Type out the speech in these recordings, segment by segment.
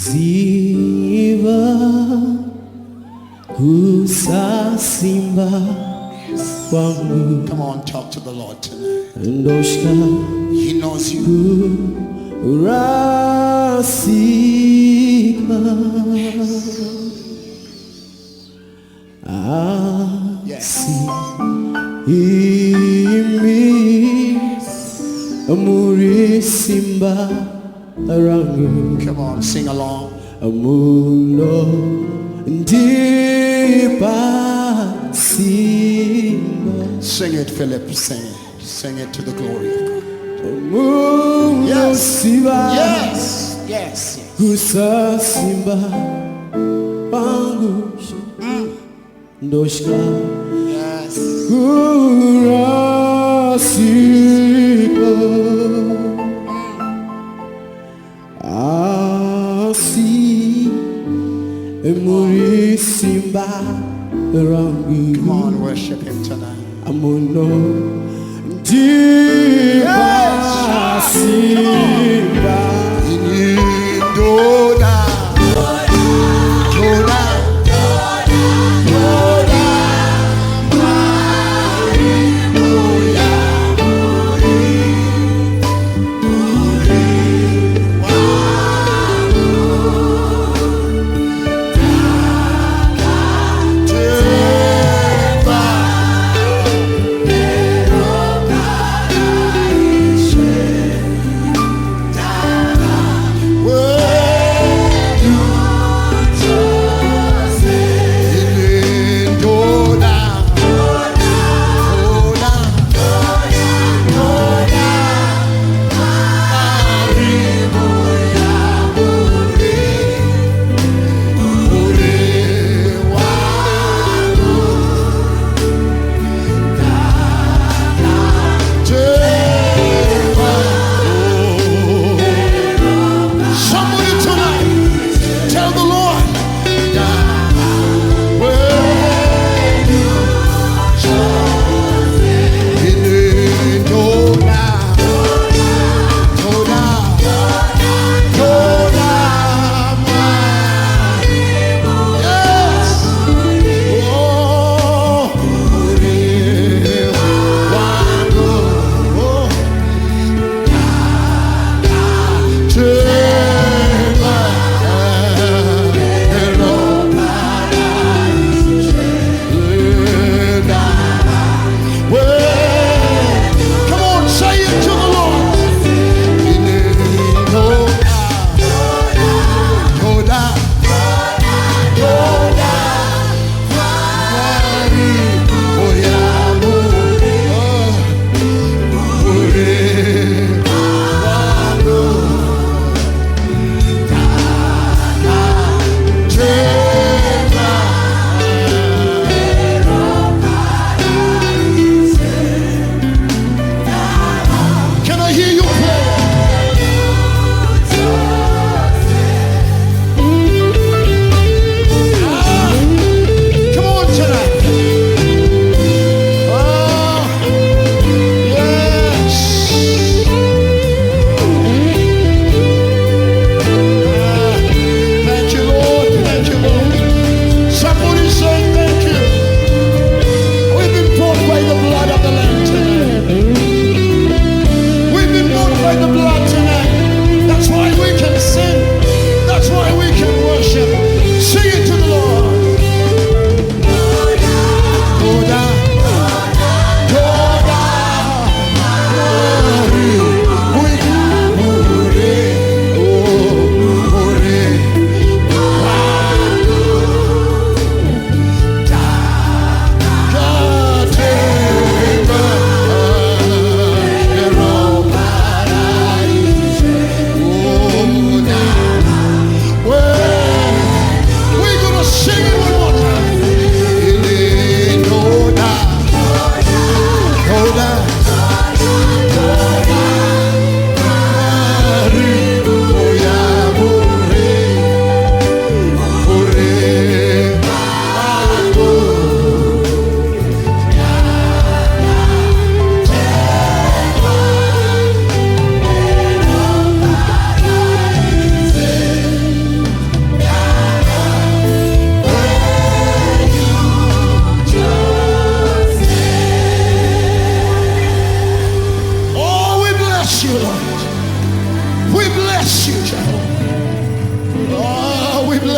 Siva kusasimba kwangu. Come on, talk to the Lord tonight. Ndoshka He knows you. Rasika Yes. Imi Amuri Simba Rangu. Come on, sing along. Amuno Ndipa Simba. Sing it, Philip. Sing it. Sing it to the glory of God. Amuno Yes. Simba. Yes. Yes. Kusa Simba Pangu Ndoshka Yes. Kurasika Asi Emuri Simba Rangi. Come on, worship him tonight. Amuno Diba Simba Doda. Doda.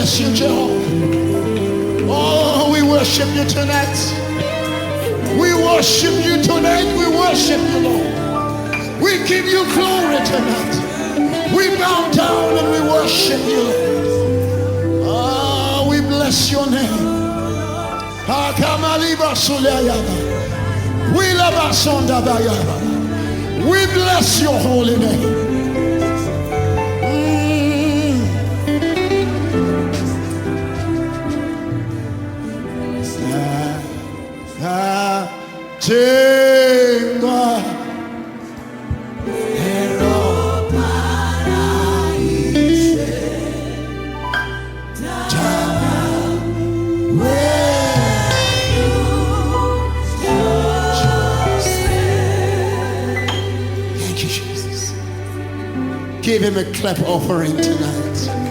bless you, Jehovah. Oh, we worship you tonight. We worship you tonight. We worship you, Lord. We give you glory tonight. We bow down and we worship you. Ah, we bless your name. We bless your holy name. Give him a clap offering tonight.